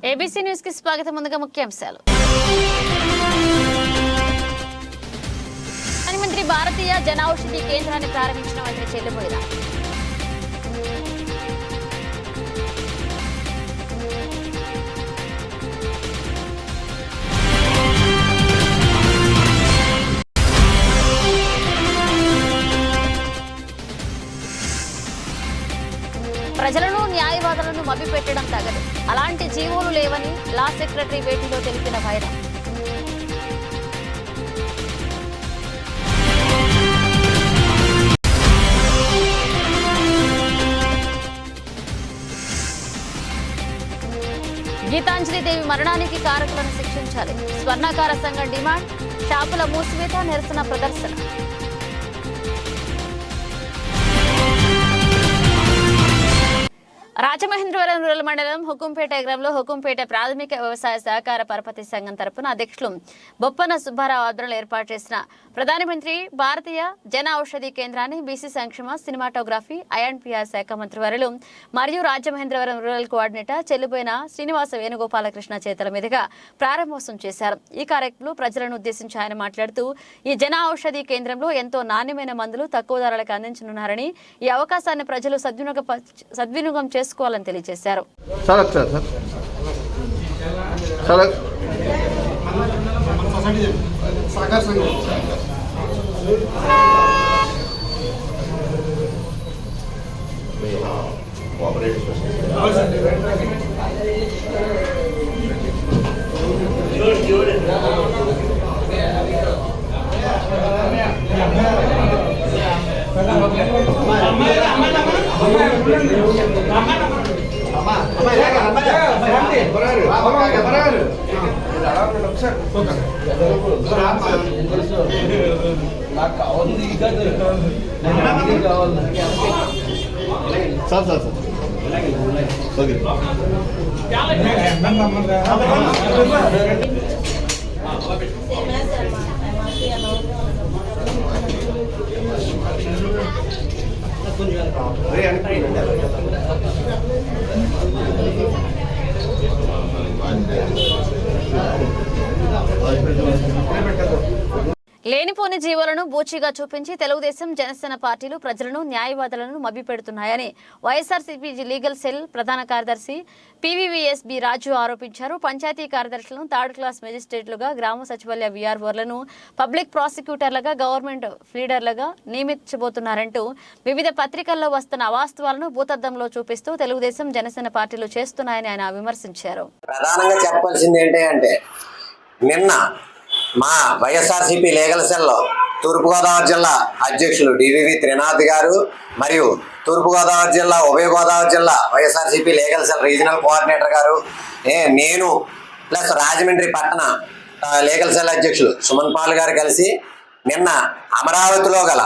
ABC news కి స్వాగతం. ముందుగా ముఖ్యాంశాలు. ప్రధానమంత్రి భారతీయ జన ఔషధి కేంద్రాన్ని ప్రారంభించిన మంత్రి చెల్లిపోయిన ప్రజలను న్యాయవాదులను మభ్యపెట్టడం తగదు. అలాంటి జీవోలు లేవని లా సెక్రటరీ భేటీలో తెలిపిన వైరా. గీతాంజలి దేవి మరణానికి కారకులను శిక్షించాలి. స్వర్ణకార సంఘం డిమాండ్. షాపుల మూసివేత, నిరసన ప్రదర్శన. రాజమహేంద్రవరం రూరల్ మండలం హుకుంపేట గ్రామంలో హుకుంపేట ప్రాథమిక వ్యవసాయ సహకార పరపతి సంఘం తరపున అధ్యక్షులు బొప్పన సుబ్బారావు ఆధ్వర్యంలో ఏర్పాటు చేసిన ప్రధానమంత్రి భారతీయ జన ఔషధి కేంద్రాన్ని బీసీ సంక్షేమ, సినిమాటోగ్రఫీ, ఐఎన్పిఆర్ శాఖ మంత్రివర్యులు మరియు రాజమహేంద్రవరం రూరల్ కోఆర్డినేటర్ చెల్లిపోయిన శ్రీనివాస వేణుగోపాలకృష్ణ చేతుల మీదుగా ప్రారంభోత్సవం చేశారు. ఈ కార్యక్రమంలో ప్రజలను ఉద్దేశించి ఆయన మాట్లాడుతూ ఈ జన ఔషధి కేంద్రంలో ఎంతో నాణ్యమైన మందులు తక్కువ ధరలకు అందించనున్నారని, ఈ అవకాశాన్ని ప్రజలు సద్వినియోగం చేసుకోవాలని తెలియజేశారు. లేనిపోని జీవులను బూచిగా చూపించి తెలుగుదేశం, జనసేన పార్టీలు ప్రజలను, న్యాయవాదులను మభ్యపెడుతున్నాయని వైఎస్ఆర్సీపీ లీగల్ సెల్ ప్రధాన కార్యదర్శి పీవీవీఎస్బీ రాజు ఆరోపించారు. పంచాయతీ కార్యదర్శులను థర్డ్ క్లాస్ మెజిస్ట్రేట్లుగా, గ్రామ సచివాలయ వీఆర్ఓలను పబ్లిక్ ప్రాసిక్యూటర్లుగా, గవర్నమెంట్ ఫీడర్లుగా నియమించబోతున్నారంటూ వివిధ పత్రికల్లో వస్తున్న అవాస్తవాలను భూతద్దంలో చూపిస్తూ తెలుగుదేశం, జనసేన పార్టీలు చేస్తున్నాయని ఆయన విమర్శించారు. ప్రధానంగా చెప్పాల్సింది ఏంటంటే, నిన్న మా వైఎస్ఆర్సీపీ లీగల్ సెల్లో తూర్పుగోదావరి జిల్లా అధ్యక్షులు డివివి త్రినాథ్ గారు మరియు తూర్పుగోదావరి జిల్లా, ఉభయ గోదావరి జిల్లా YSRCP legal cell regional coordinator గారు, నేను ప్లస్ రాజమండ్రి పట్టణ లీగల్ సెల్ అధ్యక్షులు సుమన్ పాల్ గారు కలిసి నిన్న అమరావతిలో గల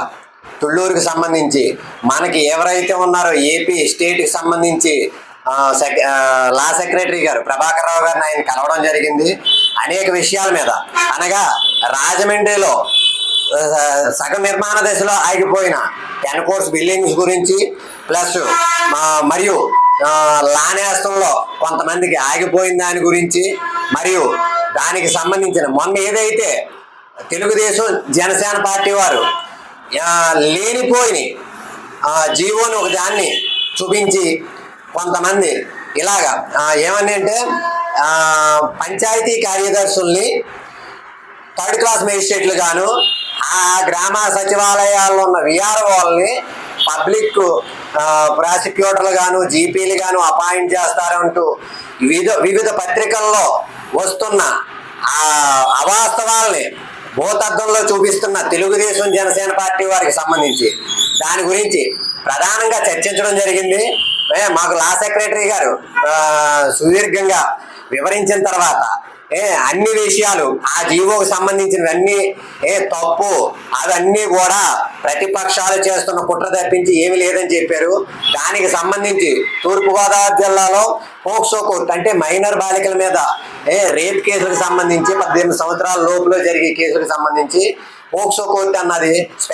తుళ్ళూరుకి సంబంధించి మనకి ఎవరైతే ఉన్నారో ఏపీ స్టేట్కి సంబంధించి లా సెక్రటరీ గారు ప్రభాకర్ రావు గారిని ఆయన కలవడం జరిగింది. అనేక విషయాల మీద, అనగా రాజమండ్రిలో సగం నిర్మాణ దశలో ఆగిపోయిన 10 కోర్స్ బిల్డింగ్స్ గురించి, ప్లస్ మరియు లానేస్తంలో కొంతమందికి ఆగిపోయిన దాని గురించి, మరియు దానికి సంబంధించిన మొన్న ఏదైతే తెలుగుదేశం, జనసేన పార్టీ వారు లేనిపోయిన జీవోని ఒక దాన్ని చూపించి కొంతమంది ఇలాగా ఏమని అంటే పంచాయతీ కార్యదర్శుల్ని థర్డ్ క్లాస్ మేజిస్ట్రేట్లు గాను, ఆ గ్రామ సచివాలయాల్లో ఉన్న విఆర్ఓల్ని పబ్లిక్ ప్రాసిక్యూటర్లు గాను, జీపీలు గాను అపాయింట్ చేస్తారంటూ వివిధ పత్రికల్లో వస్తున్న ఆ అవాస్తవాల్ని భూతద్దంలో చూపిస్తున్న తెలుగుదేశం, జనసేన పార్టీ వారికి సంబంధించి దాని గురించి ప్రధానంగా చర్చించడం జరిగింది. మాకు లా సెక్రటరీ గారు సుదీర్ఘంగా వివరించిన తర్వాత అన్ని విషయాలు, ఆ జీవోకు సంబంధించినవన్నీ తప్పు, అవన్నీ కూడా ప్రతిపక్షాలు చేస్తున్న కుట్ర తప్పించి ఏమీ లేదని చెప్పారు. దానికి సంబంధించి తూర్పుగోదావరి జిల్లాలో పోక్సో కోర్టు, అంటే మైనర్ బాలికల మీద రేప్ కేసులకు సంబంధించి 18 సంవత్సరాల లోపులో జరిగే కేసులకు సంబంధించి పోక్సో కోర్టు అన్నది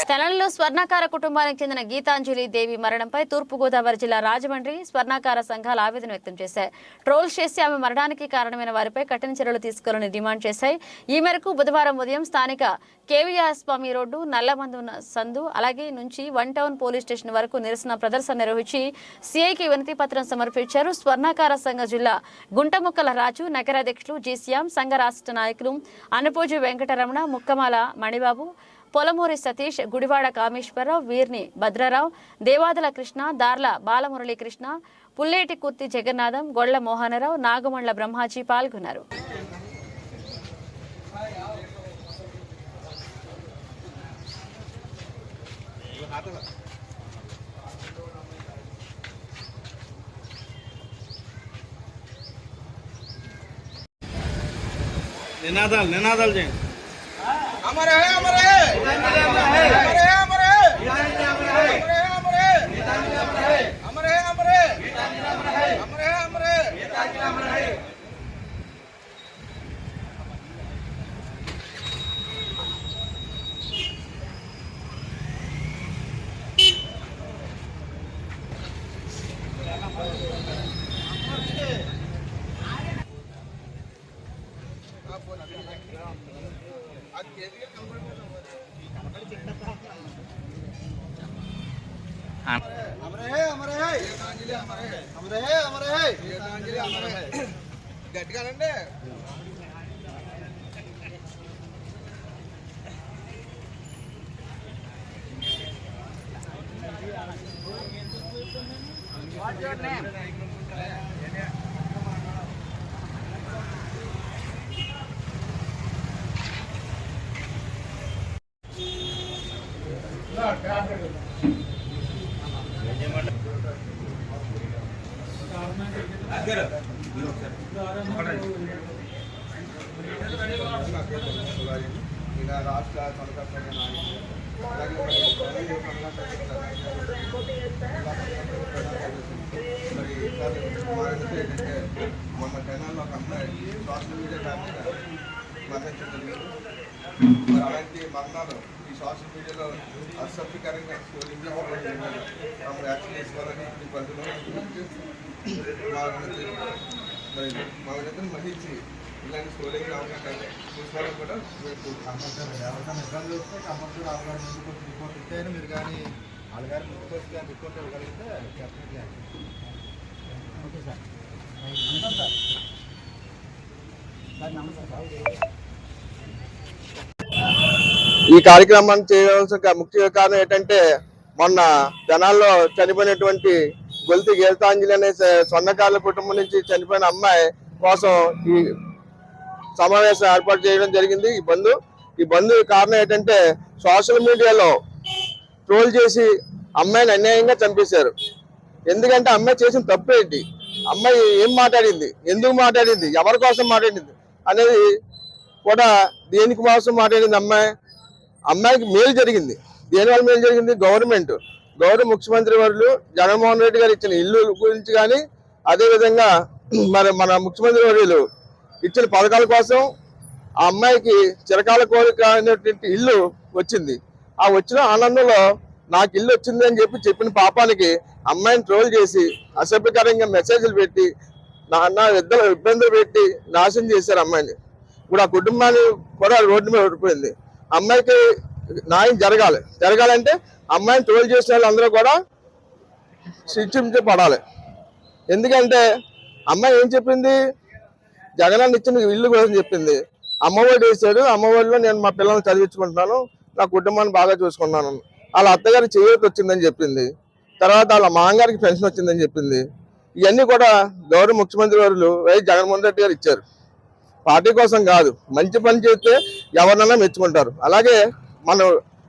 తెలంగాణలో స్వర్ణకార కుటుంబానికి చెందిన గీతాంజలి దేవి మరణంపై తూర్పుగోదావరి జిల్లా రాజమండ్రి స్వర్ణకార సంఘాలు ఆవేదన వ్యక్తం చేశాయి. ట్రోల్స్ చేసి ఆమె మరణానికి కారణమైన వారిపై కఠిన చర్యలు తీసుకోవాలని డిమాండ్ చేశాయి. ఈ మేరకు బుధవారం ఉదయం స్థానిక కేవీఆర్ స్వామి రోడ్డు, నల్లమందు సందు అలాగే నుంచి వన్ టౌన్ పోలీస్ స్టేషన్ వరకు నిరసన ప్రదర్శన నిర్వహించి సీఐకి వినతి పత్రం సమర్పించారు. స్వర్ణకార సంఘ జిల్లా గుంటముక్కల రాజు, నగరాధ్యక్షులు జీసీఎం, సంఘ రాష్ట్ర నాయకులు అనుపూజి వెంకటరమణ, ముక్కమాల మణిబాబు, పొలమూరి సతీష్, గుడివాడ కామేశ్వరరావు, వీర్ని భద్రరావు, దేవాదల కృష్ణ, దార్ల బాలమురళీ కృష్ణ, పుల్లేటి కుర్తి జగన్నాథం, గొళ్ల మోహనరావు, నాగమండ్ల బ్రహ్మాజీ పాల్గొన్నారు. నినాదాలు చేయండి. అమరే అమరే అమరే అమరే అమరే అమరే అమరే అమరే అమరే అమరే అమరే గట్టిగానండి. ఇలా రాష్ట్ర సంఘటన మొన్న కెనాల్లో ఒక అమ్మాయి సోషల్ మీడియా ఫ్యామిలీగా మరణించడం జరిగింది. మరి అలాంటి మరణాలు ఈ సోషల్ మీడియాలో అసభ్యకరంగా తమకు యాక్షన్ చేసుకోవాలని ఈ పరిధిలో మరి మా విధంగా మహిళి ఇలాంటి స్టోరింగ్ అవకాశం చూసుకోవాలని కూడా ఎవరికైనా ఇబ్బంది వస్తే కంపల్సరీ అవగాహన ముందుకు వచ్చి రిపోర్ట్ ఇచ్చాయని మీరు కానీ వాళ్ళ గారి ముందుకు వచ్చి కానీ రిపోర్ట్ ఇవ్వగలిగితే డెఫినెట్లీ ఓకే సార్. ఉంటాం సార్. సార్ నమస్తే సార్. ఈ కార్యక్రమాన్ని చేయవలసిన ముఖ్య కారణం ఏంటంటే మొన్న జనాల్లో చనిపోయినటువంటి గొల్తి గీతాంజలి అనే స్వర్ణకారుల కుటుంబం నుంచి చనిపోయిన అమ్మాయి కోసం ఈ సమావేశం ఏర్పాటు చేయడం జరిగింది. ఈ బంద్ కారణం ఏంటంటే సోషల్ మీడియాలో ట్రోల్ చేసి అమ్మాయిని అన్యాయంగా చంపేశారు. ఎందుకంటే అమ్మాయి చేసిన తప్పు ఏంటి, అమ్మాయి ఏం మాట్లాడింది, ఎందుకు మాట్లాడింది, ఎవరి కోసం మాట్లాడింది అనేది కూడా, దేనికి కోసం మాట్లాడింది అమ్మాయికి మేలు జరిగింది. దేనివల్ల మేలు జరిగింది? గౌరవ ముఖ్యమంత్రి వర్యులు జగన్మోహన్ రెడ్డి గారు ఇచ్చిన ఇల్లు గురించి కానీ, అదేవిధంగా మరి మన ముఖ్యమంత్రి వర్యులు ఇచ్చిన పథకాల కోసం ఆ అమ్మాయికి చిరకాల కోరిక అనేటువంటి ఇల్లు వచ్చింది. ఆ వచ్చిన ఆనందంలో నాకు ఇల్లు వచ్చింది అని చెప్పిన పాపానికి అమ్మాయిని ట్రోల్ చేసి అసభ్యకరంగా మెసేజ్లు పెట్టి ఇద్దరు ఇబ్బందులు పెట్టి నాశనం చేశారు అమ్మాయిని. ఇప్పుడు ఆ కుటుంబాన్ని కూడా రోడ్డు మీద పడిపోయింది. అమ్మాయికి న్యాయం జరగాలంటే అమ్మాయిని ట్రోల్ చేసిన వాళ్ళందరూ కూడా శిక్షించబడాలి. ఎందుకంటే అమ్మాయి ఏం చెప్పింది? జగనన్న ఇచ్చిన ఇల్లు కోసం చెప్పింది. అమ్మఒడి వేసాడు, అమ్మఒడిలో నేను మా పిల్లల్ని చదివించుకుంటున్నాను, నా కుటుంబాన్ని బాగా చూసుకున్నాను, వాళ్ళ అత్తగారి చేయూత వచ్చిందని చెప్పింది. తర్వాత వాళ్ళ మామగారికి పెన్షన్ వచ్చిందని చెప్పింది. ఇవన్నీ కూడా గౌరవ ముఖ్యమంత్రి వర్యులు వైఎస్ జగన్మోహన్ రెడ్డి గారు ఇచ్చారు. పార్టీ కోసం కాదు, మంచి పని చేస్తే ఎవరినైనా మెచ్చుకుంటారు. అలాగే మన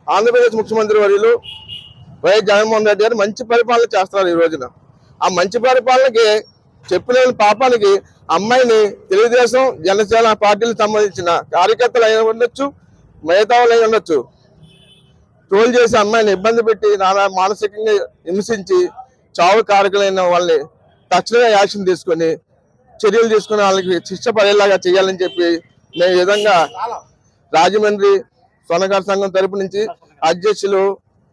ఆంధ్రప్రదేశ్ ముఖ్యమంత్రి వర్యులు వైఎస్ జగన్మోహన్ రెడ్డి గారు మంచి పరిపాలన చేస్తున్నారు. ఈ రోజున ఆ మంచి పరిపాలనకి చెప్పలేని పాపానికి అమ్మాయిని తెలుగుదేశం జనసేన పార్టీలకు సంబంధించిన కార్యకర్తలు అయినా ఉండొచ్చు, మిగతా వాళ్ళు అయినా ఉండొచ్చు, ట్రోల్ చేసి అమ్మాయిని ఇబ్బంది పెట్టి మానసికంగా హింసించి చావు కారకులైన వాళ్ళని తక్షణమే యాక్షన్ తీసుకొని చర్యలు తీసుకుని వాళ్ళకి శిక్ష పడేలాగా చేయాలని చెప్పి మేము ఈ విధంగా రాజమండ్రి స్వర్ణకార సంఘం తరపు నుంచి అధ్యక్షులు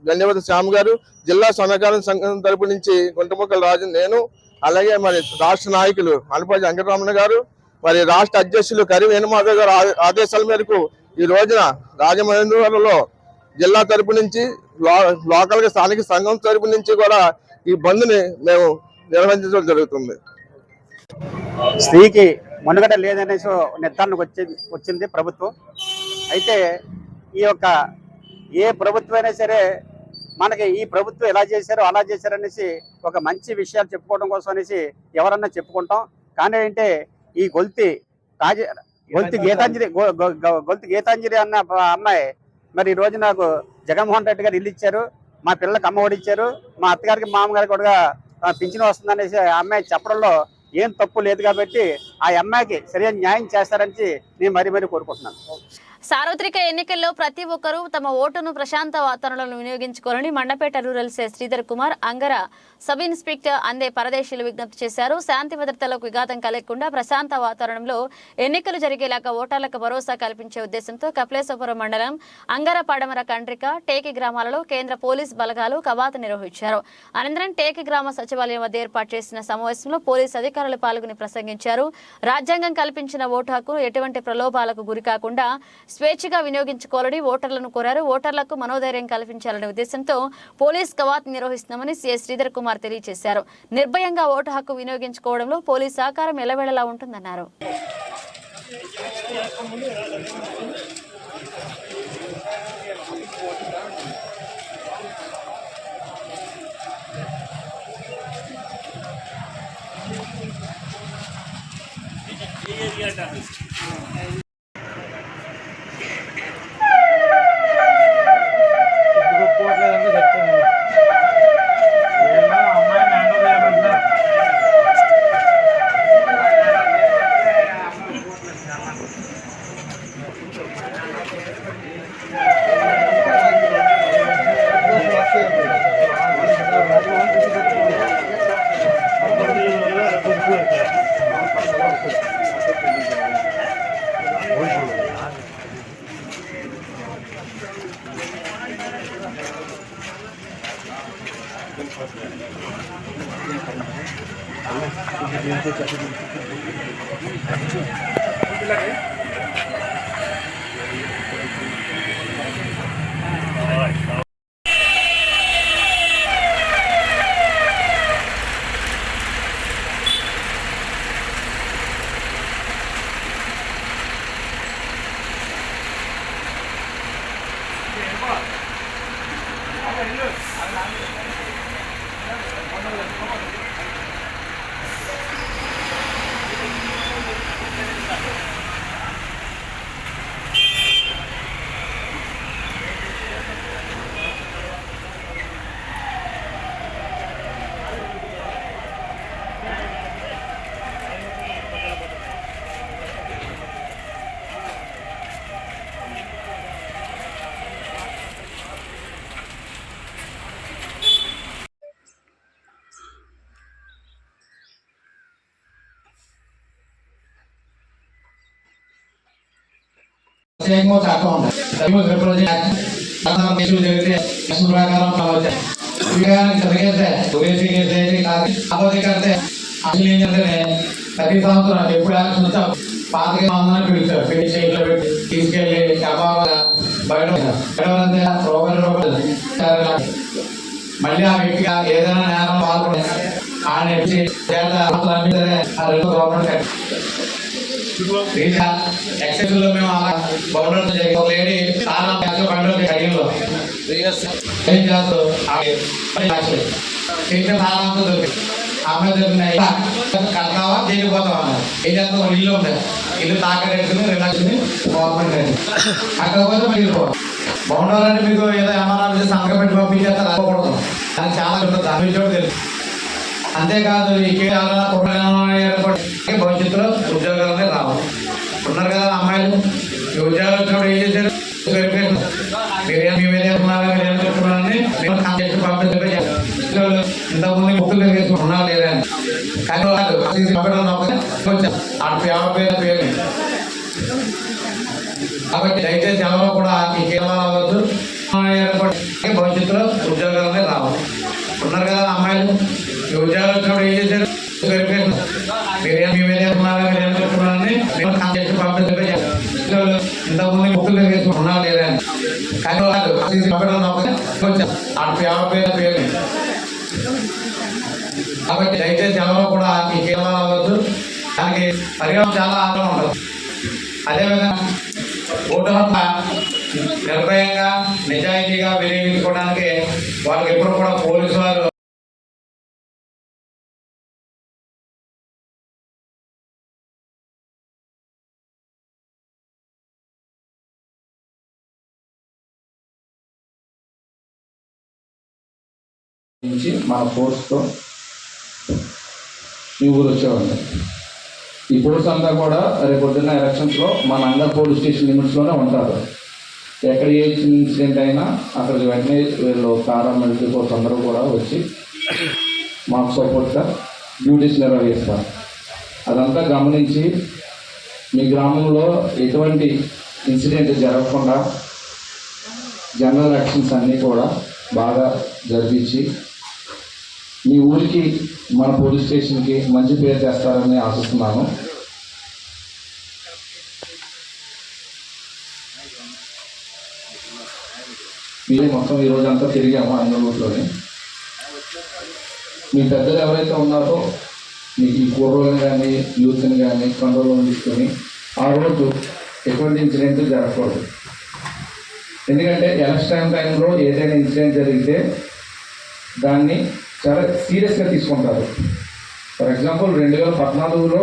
ధన్యవాద శ్యామ్ గారు, జిల్లా స్వర్ణకార సంఘం తరపు నుంచి గుంటముక్కల రాజు, నేను, అలాగే మరి రాష్ట్ర నాయకులు అలపాటి వెంకటరమణ గారు, మరి రాష్ట్ర అధ్యక్షులు కరి వేణుమాధవ్ గారు ఆదేశాల మేరకు ఈ రోజున రాజమహేంద్రవరంలో జిల్లా తరపు నుంచి లోకల్ గా స్థానిక సంఘం తరపు నుంచి కూడా ఈ బంద్ని మేము నిర్వహించడం జరుగుతుంది. స్త్రీకి మనుగడ లేదనేసి నిర్ధారణకు వచ్చింది ప్రభుత్వం. అయితే ఈ యొక్క ఏ ప్రభుత్వం అయినా సరే మనకి ఈ ప్రభుత్వం ఎలా చేశారో అలా చేశారనేసి ఒక మంచి విషయాలు చెప్పుకోవడం కోసం అనేసి ఎవరన్నా చెప్పుకుంటాం. కానీ ఏంటంటే ఈ గొల్తి గీతాంజలి అన్న అమ్మాయి మరి ఈ రోజు నాకు జగన్మోహన్ రెడ్డి గారు ఇల్లు ఇచ్చారు, మా పిల్లలకు అమ్మ ఒడి ఇచ్చారు, మా అత్తగారికి మామగారికి కూడా పింఛను వస్తుందనేసి ఆ అమ్మాయి చెప్పడంలో ఏం తప్పు లేదు. కాబట్టి ఆ అమ్మాయికి సరైన న్యాయం చేస్తారని నేను మరీ కోరుకుంటున్నాను. సార్వత్రిక ఎన్నికల్లో ప్రతి ఒక్కరూ తమ ఓటును ప్రశాంత వాతావరణంలో వినియోగించుకోవాలని మండపేట రూరల్ సే శ్రీధర్ కుమార్, అంగర సబ్ ఇన్స్పెక్టర్ అందే పరదేశీయులు విజ్ఞప్తి చేశారు. శాంతి భద్రతలకు విఘాతం కలగకుండా ప్రశాంత వాతావరణంలో ఎన్నికలు జరిగేలాగా ఓటర్లకు భరోసా కల్పించే ఉద్దేశంతో కపిలేశ్వరం మండలం అంగర పడమర కండ్రిక టేకి గ్రామాలలో కేంద్ర పోలీస్ బలగాలు కవాతు నిర్వహించారు. అనంతరం టేకి గ్రామ సచివాలయం వద్ద ఏర్పాటు చేసిన సమావేశంలో పోలీసు అధికారులు పాల్గొని ప్రసంగించారు. రాజ్యాంగం కల్పించిన ఓటు హక్కు ఎటువంటి ప్రలోభాలకు గురికాకుండా స్వేచ్ఛగా వినియోగించుకోవాలని ఓటర్లను కోరారు. ఓటర్లకు మనోధైర్యం కల్పించాలనే ఉద్దేశంతో పోలీస్ కవాత్ నిర్వహిస్తున్నామని సీఐ శ్రీధర్ కుమార్ తెలియజేశారు. నిర్భయంగా ఓటు హక్కు వినియోగించుకోవడంలో పోలీస్ సహకారం ఎల్లవేళలా ఉంటుందన్నారు. चाहता हूँ ప్రతి సంవత్సరం ఎప్పుడు చూస్తాం పాతగా ఉందని పిలుస్తారు పిలిచి ఇట్లా పెట్టి తీసుకెళ్ళి బయట మళ్ళీ ఆ వ్యక్తి ఏదైనా నేరం పాల్గొనే ఆయన ఎక్సైజ్ లో మేము అలా బౌండర్ లేడీ చాలా బండ్లు కడియంలో ఏం చేస్తారు అమ్మాయి దొరికినాయి కడతావా దేనిపోతావా అన్నారు. ఏం చేస్తాం ఇల్లు ఉండదు, ఇల్లు తాకట్టుకుని రిలాక్స్ని గవర్నమెంట్ రండి అక్కడ పోతే మీరు బౌండర్ అంటే మీకు ఏదో ఏమన్నా సంతకం పెట్టి పంపించేస్తారు రాకూడదు అని చాలా దాని చోటు తెలుసు. అంతేకాదు భవిష్యత్తులో ఉద్యోగాలనే రావాలి ఉన్నారు కదా అమ్మాయిలు. ఈ ఉద్యోగాలు వచ్చినప్పుడు ఏం చేశారు ఇంతకుముందు బుక్కులు వేసుకుని ఉన్నా లేదా అని కానీ పేరు. కాబట్టి దయచేసి ఎవరో కూడా ఈ భవిష్యత్తులో ఉద్యోగాలనే రావాలి. ఉన్నారు కదా అమ్మాయిలు, ఈ ఉద్యోగాలు వచ్చినప్పుడు ఏం చేశారు? ఇంతకుముందు ముక్కులు ఉన్నా లేదా కానీ పేరు. కాబట్టి దయచేసి ఎవరో కూడా ఈ కేంద్రాలు అవ్వద్దు. దానికి పరిహారం చాలా ఆధారం ఉంటుంది. అదేవిధంగా ఓటు హక్కు నిర్భయంగా నిజాయితీగా వినియోగించుకోవడానికి వాళ్ళకి ఎప్పుడు కూడా పోలీసు వారు నుంచి మన ఫోర్స్తో ఈ ఊరు వచ్చేవాళ్ళు. ఈ ఫోర్స్ అంతా కూడా రేపు పొద్దున్న ఎలక్షన్స్లో మన అంగర్ పోలీస్ స్టేషన్ లిమిట్స్లోనే ఉంటారు. ఎక్కడ ఏ ఇన్సిడెంట్ అయినా అక్కడికి వెంటనే వీళ్ళు కారా మిలిటరీ ఫోర్స్ అందరూ కూడా వచ్చి మాకు సపోర్ట్గా డ్యూటీస్ నిర్వహిస్తారు. అదంతా గమనించి మీ గ్రామంలో ఎటువంటి ఇన్సిడెంట్ జరగకుండా జనరల్ యాక్షన్స్ అన్నీ కూడా బాగా జరిపించి మీ ఊరికి మన పోలీస్ స్టేషన్కి మంచి పేరు తెస్తారని ఆశిస్తున్నాను. మీరే మొత్తం ఈరోజు అంతా తిరిగాము అన్ని ఊర్లోని. మీ పెద్దలు ఎవరైతే ఉన్నారో మీకు ఈ పూర్వలను కానీ యూత్ని కానీ కంట్రోల్లో తీసుకొని ఆ రోజు ఎటువంటి ఇన్సిడెంట్ జరగకూడదు. ఎందుకంటే ఎలక్షన్ టైంలో ఏదైనా ఇన్సిడెంట్ జరిగితే దాన్ని చాలా సీరియస్గా తీసుకుంటారు. ఫర్ ఎగ్జాంపుల్ 2014లో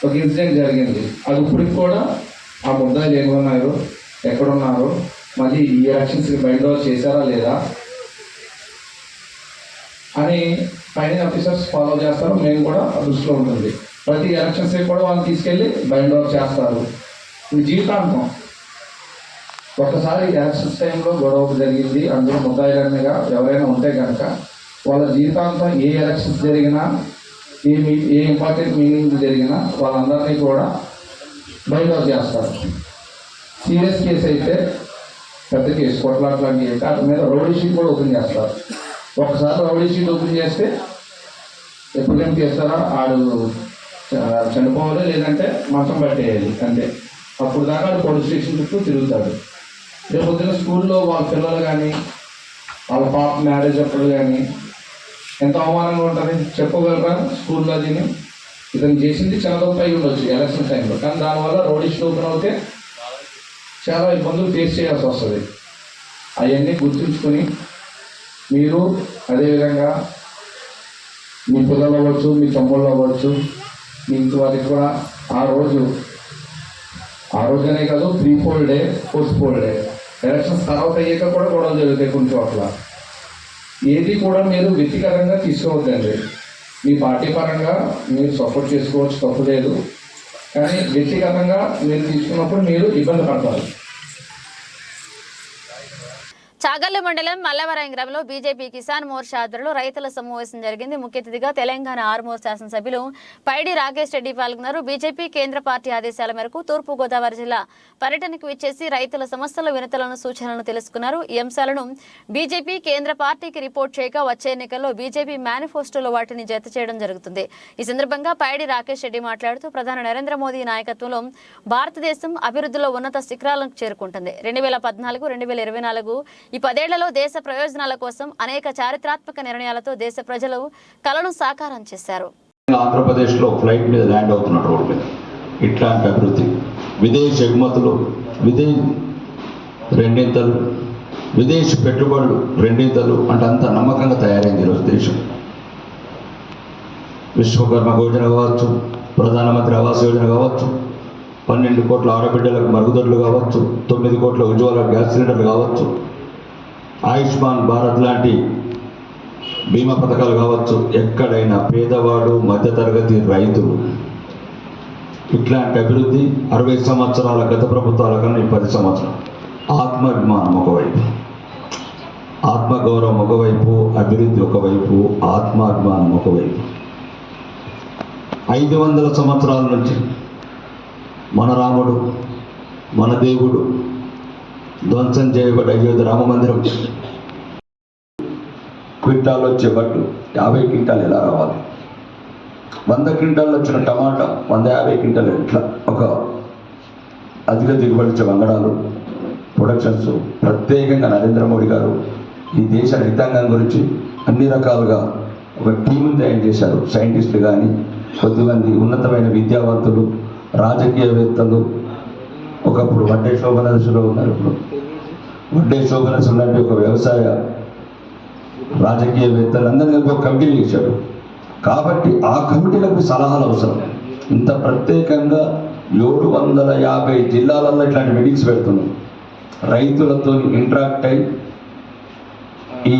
ఒక ఇన్సిడెంట్ జరిగింది. అది ఇప్పటికి కూడా ఆ ముద్దాయిలు ఏమన్నారు, ఎక్కడున్నారు, మళ్ళీ ఈ ఎలక్షన్స్కి బయట చేశారా లేదా అని ఫైనల్ ఆఫీసర్స్ ఫాలో చేస్తారు. మేము కూడా దృష్టిలో ఉంటుంది. ప్రతి ఎలక్షన్స్కి కూడా వాళ్ళని తీసుకెళ్ళి బైండ్ ఓవర్ చేస్తారు. ఇది జీవితాంతం. ఒకసారి ఎలక్షన్స్ టైంలో గొడవ జరిగింది, అందులో ముద్దాయిలన్నగా ఎవరైనా ఉంటే కనుక వాళ్ళ జీవితాంతం ఏ ఎలక్షన్స్ జరిగినా ఏ ఇంపార్టెంట్ మీటింగ్ జరిగినా వాళ్ళందరినీ కూడా బైండ్ ఓవర్ చేస్తారు. సీరియస్ కేసు అయితే పెద్ద కేసు కొట్లాట్లాంటి అయితే అటు మీద రౌడీ షీట్ కూడా ఓపెన్ చేస్తారు. ఒకసారి రౌడీ షీట్ ఓపెన్ చేస్తే ఎప్పుడేం చేస్తారో ఆడు చనిపోవాలి, లేదంటే మంచం పట్టేయాలి అంతే. అప్పుడు దాకా ఆడు పోలీస్ స్టేషన్ చుట్టూ తిరుగుతాడు. రేపు పొద్దున్న స్కూల్లో వాళ్ళ పిల్లలు కానీ వాళ్ళ పాప మ్యారేజ్ అప్పుడు కానీ ఎంత అవమానంగా ఉంటుంది చెప్పగలరా? స్కూల్లో దీన్ని ఇతను చేసింది చాలా తప్పు అయి ఉండొచ్చు ఎలక్షన్ టైంలో, కానీ దానివల్ల రౌడీ షీట్ ఓపెన్ అవుతే చాలా ఇబ్బందులు ఫేస్ చేయాల్సి వస్తుంది. అవన్నీ గుర్తుంచుకొని మీరు అదేవిధంగా మీ పిల్లలు అవ్వచ్చు, మీ తమ్ముళ్ళు అవ్వచ్చు, మీకు వారికి కూడా ఆ రోజునే కాదు 3-4 డే పోస్ట్-పోల్ డే ఎలక్షన్స్ తర్వాత అయ్యాక కూడా గొడవలు జరుగుతాయి కొన్ని చోట్ల. ఏది కూడా మీరు వ్యక్తిగతంగా తీసుకోవద్దండి. మీ పార్టీ పరంగా మీరు సపోర్ట్ చేసుకోవచ్చు, తప్పు లేదు. కానీ వ్యక్తిగతంగా మీరు తీసుకున్నప్పుడు మీరు ఇబ్బంది పడతారు. చాగల్లు మండలం మల్లవరాయం గ్రామంలో బీజేపీ కిసాన్ మోర్చా ఆధ్వర్యంలో రైతుల సమావేశం జరిగింది. ముఖ్య అతిథిగా తెలంగాణ ఆర్మూర్ శాసనసభ్యులు పైడి రాకేష్ రెడ్డి పాల్గొన్నారు. బీజేపీ కేంద్ర పార్టీ ఆదేశాల మేరకు తూర్పు గోదావరి జిల్లా పర్యటనకు విచ్చేసి రైతుల సమస్యల వినతులను సూచనలను తెలుసుకున్నారు. ఈ అంశాలను బీజేపీ కేంద్ర పార్టీకి రిపోర్ట్ చేయగా వచ్చే ఎన్నికల్లో బీజేపీ మేనిఫెస్టోలో వాటిని జత చేయడం జరుగుతుంది. ఈ సందర్భంగా పైడి రాకేష్ రెడ్డి మాట్లాడుతూ ప్రధాని నరేంద్ర మోదీ నాయకత్వంలో భారతదేశం అభివృద్ధిలో ఉన్నత శిఖరాలను చేరుకుంటుంది. 2014-2024 ఈ 10 ఏళ్లలో దేశ ప్రయోజనాల కోసం అనేక చారిత్రాత్మక నిర్ణయాలతో దేశ ప్రజలు కలను సాకారం చేశారు. ఆంధ్రప్రదేశ్లో ఫ్లైట్ మీద ల్యాండ్ అవుతున్న రోడ్డు మీద ఇట్లాంటి అభివృద్ధి, విదేశీ ఎగుమతులు రెండింతలు, విదేశీ పెట్టుబడులు రెండింతలు అంటే అంత నమ్మకంగా తయారైంది ఈరోజు దేశం. విశ్వకర్మ యోజన కావచ్చు, ప్రధానమంత్రి ఆవాస్ యోజన కావచ్చు, 12 కోట్ల ఆడబిడ్డలకు మరుగుదొడ్లు కావచ్చు, 9 కోట్ల ఉజ్వల గ్యాస్ సిలిండర్లు కావచ్చు, ఆయుష్మాన్ భారత్ లాంటి బీమా పథకాలు కావచ్చు. ఎక్కడైనా పేదవాడు, మధ్యతరగతి రైతులు ఇట్లాంటి అభివృద్ధి 60 సంవత్సరాల గత ప్రభుత్వాల కన్నా 10 సంవత్సరాలు. ఆత్మాభిమానం ఒకవైపు, ఆత్మగౌరవం ఒకవైపు, అభివృద్ధి ఒకవైపు, ఆత్మాభిమానం ఒకవైపు. 500 సంవత్సరాల నుంచి మన రాముడు, మన దేవుడు ధ్వంసం చేయబడ్డ అయోధ్య రామ మందిరం క్వింటాలు వచ్చే బట్లు 50 క్వింటాలు ఎలా రావాలి? 100 క్వింటాలు వచ్చిన టమాటా 150 క్వింటాలు ఎట్లా? ఒక అధిక దిగుబడి ఇచ్చే వంగడాలు ప్రొడక్షన్స్ ప్రత్యేకంగా నరేంద్ర మోడీ గారు ఈ దేశ రైతాంగం గురించి అన్ని రకాలుగా ఒక టీముని తయారు చేశారు. సైంటిస్టులు కానీ, కొద్దిమంది ఉన్నతమైన విద్యావంతులు, రాజకీయవేత్తలు, ఒకప్పుడు వడ్డే శోభనరసులో ఉన్నారు. ఇప్పుడు వడ్డే శోభనరసు లాంటి ఒక వ్యవసాయ రాజకీయవేత్తలు అందరినీ ఒక కమిటీలు చేశారు. కాబట్టి ఆ కమిటీలకు సలహాలు అవసరం. ఇంత ప్రత్యేకంగా 750 జిల్లాలలో ఇట్లాంటి మీటింగ్స్ పెడుతున్నాం. రైతులతో ఇంటరాక్ట్ అయి ఈ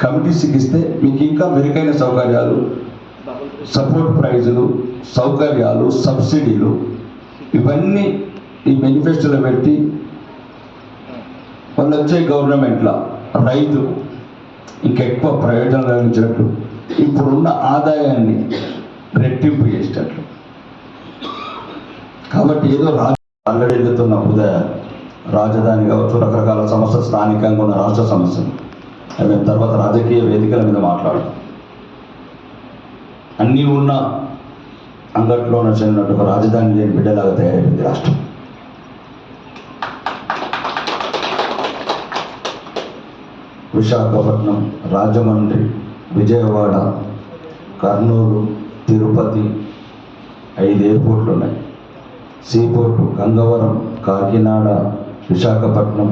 కమిటీస్కి ఇస్తే మీకు ఇంకా మెరుగైన సౌకర్యాలు, సపోర్ట్ ప్రైజులు, సౌకర్యాలు, సబ్సిడీలు ఇవన్నీ ఈ మేనిఫెస్టోలో పెట్టి వాళ్ళు వచ్చే గవర్నమెంట్లో రైతు ఇంకెక్కువ ప్రయోజనం లభించినట్లు, ఇప్పుడున్న ఆదాయాన్ని రెట్టింపు చేసేటట్లు. కాబట్టి ఏదో అల్లడెల్లుతున్న ఉదయ రాజధాని కావచ్చు, రకరకాల సమస్యలు, స్థానికంగా ఉన్న రాష్ట్ర సమస్యలు, అవి తర్వాత రాజకీయ వేదికల మీద మాట్లాడతాం. అన్నీ ఉన్న అంగట్లో చెందినట్టు ఒక రాజధాని లేని బిడ్డలాగా తయారైంది రాష్ట్రం. విశాఖపట్నం, రాజమండ్రి, విజయవాడ, కర్నూలు, తిరుపతి 5 ఎయిర్పోర్ట్లు ఉన్నాయి. సీపోర్టు గంగవరం, కాకినాడ, విశాఖపట్నం,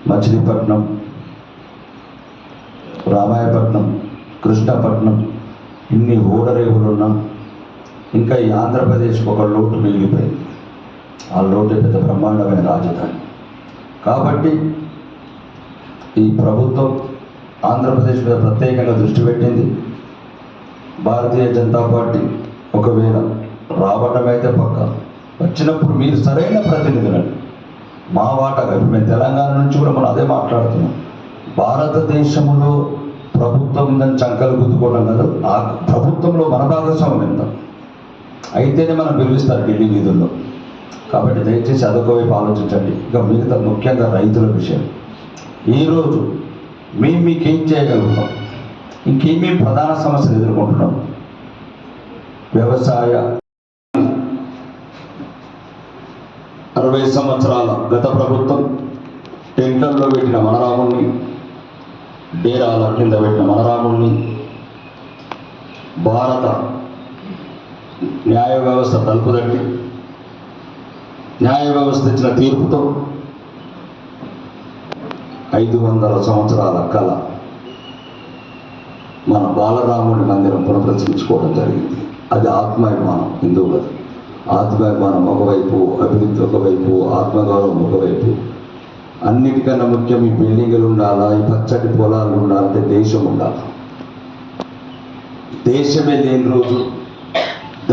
మచిలీపట్నం, రామాయపట్నం, కృష్ణపట్నం, ఇన్ని ఓడరేవులున్నా ఇంకా ఈ ఆంధ్రప్రదేశ్కి ఒక లోటు మిగిలిపోయింది. ఆ లోటు పెద్ద బ్రహ్మాండమైన రాజధాని. కాబట్టి ఈ ప్రభుత్వం ఆంధ్రప్రదేశ్ మీద ప్రత్యేకంగా దృష్టి పెట్టింది. భారతీయ జనతా పార్టీ ఒకవేళ రావడం అయితే పక్క, వచ్చినప్పుడు మీరు సరైన ప్రతినిధులను మా వాటాగా, మేము తెలంగాణ నుంచి కూడా మనం అదే మాట్లాడుతున్నాం. భారతదేశంలో ప్రభుత్వం ఉందని చంకలు గుద్దుకోవడం కాదు, ఆ ప్రభుత్వంలో మన భాగస్వామ్యం ఎంత అయితేనే మనం పిలుస్తారు ఢిల్లీ వీధుల్లో. కాబట్టి దయచేసి అదొక వైపు ఆలోచించండి. ఇక మిగతా ముఖ్యంగా రైతుల విషయం, ఈరోజు మీకేం చేయగలుగుతాం, ఇంకేమేమి ప్రధాన సమస్యలు ఎదుర్కొంటున్నాం? వ్యవసాయ 60 సంవత్సరాల గత ప్రభుత్వం టెంట్లలో పెట్టిన మనరాముల్ని, డేరాల కింద పెట్టిన మనరాముల్ని, భారత న్యాయ వ్యవస్థ తలుపుదట్టి న్యాయ వ్యవస్థ ఇచ్చిన తీర్పుతో 500 సంవత్సరాల కళ మన బాలరాముడి మందిరం పునఃప్రతిష్ఠించుకోవడం జరిగింది. అది ఆత్మాభిమానం, హిందువులది. ఆత్మాభిమానం ఒకవైపు, అభివృద్ధి ఒకవైపు, ఆత్మగౌరవం ఒకవైపు. అన్నిటికన్నా ముఖ్యం ఈ బిల్డింగులు ఉండాలా, ఈ పచ్చటి పొలాలు ఉండాలంటే దేశం ఉండాలి. దేశమే లేని రోజు,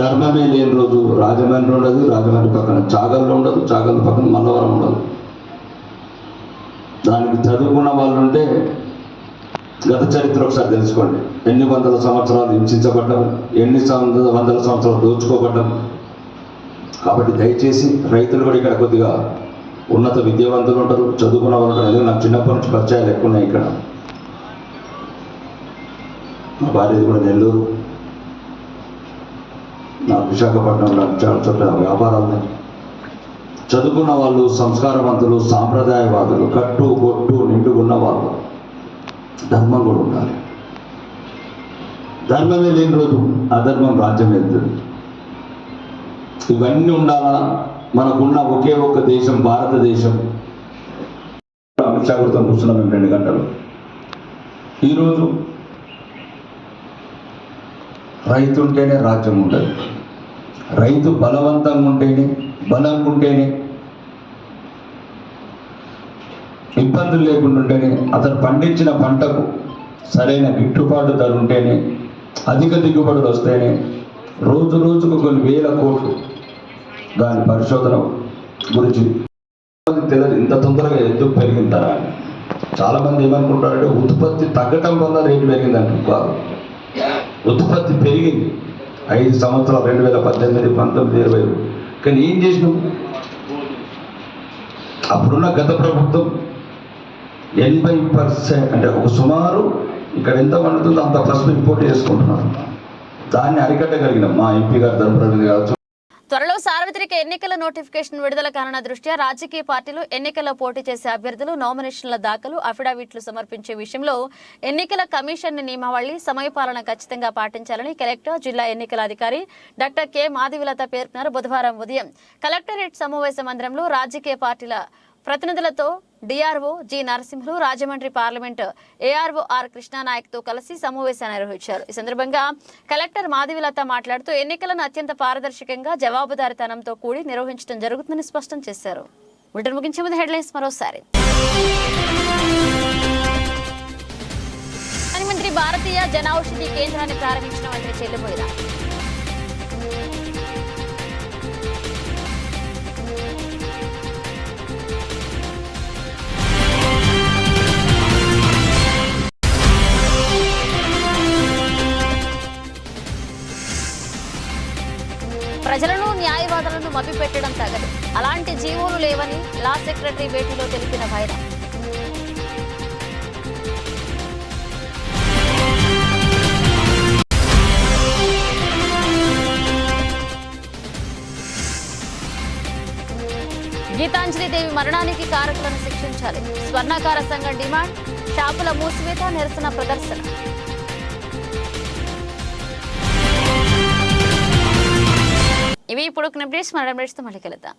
ధర్మమే లేని రోజు రాజమండ్రి ఉండదు, రాజమండ్రి పక్కన చాగల్లో ఉండదు, చాగల్ పక్కన మల్లవరం ఉండదు. దానికి చదువుకున్న వాళ్ళు ఉంటే గత చరిత్ర ఒకసారి తెలుసుకోండి. ఎన్ని వందల సంవత్సరాలు హింసించబడ్డం, ఎన్ని వందల సంవత్సరాలు దోచుకోబడ్డం. కాబట్టి దయచేసి రైతులు కూడా ఇక్కడ కొద్దిగా ఉన్నత విద్యావంతులు ఉంటారు, చదువుకున్న వాళ్ళు ఉంటారు. ఎందుకంటే నాకు చిన్నప్పటి నుంచి పరిచయాలు ఎక్కువ ఉన్నాయి. ఇక్కడ మా భార్యది కూడా నెల్లూరు, నాకు విశాఖపట్నంలో చాలా చోట్ల వ్యాపారాలు ఉన్నాయి. చదువుకున్న వాళ్ళు, సంస్కారవంతులు, సాంప్రదాయవాదులు, కట్టు బొట్టు నిండుకున్న వాళ్ళు. ధర్మం కూడా ఉండాలి. ధర్మమే లేని రోజు అధర్మం రాజ్యం వెళ్తుంది. ఇవన్నీ ఉండాలా. మనకున్న ఒకే ఒక్క దేశం భారతదేశం. అమిత్ షా కూడా కూర్చున్నాం మేము 2 గంటలు. ఈరోజు రైతు ఉంటేనే రాజ్యం ఉంటుంది. రైతు బలవంతంగా ఉంటేనే, బలంగా ఉంటేనే, ఇబ్బందులు లేకుండా ఉంటేనే, అతను పండించిన పంటకు సరైన గిట్టుబాటు ధర ఉంటేనే, అధిక దిగుబడులు వస్తేనే, రోజు రోజుకు కొన్ని వేల కోట్లు దాని పరిశోధన గురించి తెలియదు. ఇంత తొందరగా ఎందుకు పెరిగింటారా అని చాలామంది ఏమనుకుంటారంటే ఉత్పత్తి తగ్గటం వల్ల రేటు పెరిగిందంటారు. ఉత్పత్తి పెరిగింది 5 సంవత్సరాలు 2018, 19, 20. కానీ ఏం చేసినాం? అప్పుడున్న గత ప్రభుత్వం 80% అంటే ఒక సుమారు ఇక్కడ ఎంత పండుతుందో అంత ఫస్ట్ ఇంపోర్ట్ చేసుకుంటున్నారు. దాన్ని అరికట్టగలిగినాం మా ఎంపీ గారు ధర్మప్రసాద్ కావచ్చు. త్వరలో సార్వత్రిక ఎన్నికల నోటిఫికేషన్ విడుదల కానున్న దృష్ట్యా రాజకీయ పార్టీలు ఎన్నికల్లో పోటీ చేసే అభ్యర్థులు నామినేషన్ల దాఖలు అఫిడవిట్లు సమర్పించే విషయంలో ఎన్నికల కమిషన్ నియమావళి సమయపాలన ఖచ్చితంగా పాటించాలని కలెక్టర్ జిల్లా ఎన్నికల అధికారి డాక్టర్ కె మాధవిలత పేర్కొన్నారు. బుధవారం ఉదయం కలెక్టరేట్ సమావేశ మందిరంలో రాజకీయ పార్టీల ప్రతినిధులతో DRO G Narasimhulu, Rajahmundry parliament ARO R కృష్ణానాయక్తో కలిసి సమావేశాన్ని నిర్వహించారు. ఈ సందర్భంగా కలెక్టర్ మాధవిలత మాట్లాడుతూ ఎన్నికలను అత్యంత పారదర్శకంగా జవాబుదారీతనంతో కూడి నిర్వహించడం జరుగుతుందని స్పష్టం చేశారు. బులెటిన్ ముగించే ముందు హెడ్లైన్స్ మరోసారి. ప్రధానమంత్రి భారతీయ జనౌషధి కేంద్రాన్ని ప్రారంభించిన మంత్రి చెల్లిపోయిన ప్రజలను న్యాయవాదులను మభ్యపెట్టడం తగదు, అలాంటి జీవోలు లేవని లా సెక్రటరీ భేటీలో తెలిపిన భైరవ. గీతాంజలి దేవి మరణానికి కారకులను శిక్షించాలి, స్వర్ణకార సంఘం డిమాండ్. షాపుల మూసివేత, నిరసన ప్రదర్శన. ఇవి ఇప్పుడు అప్డేట్స్. మన అప్డేట్స్తో మళ్ళీ కలుద్దాం.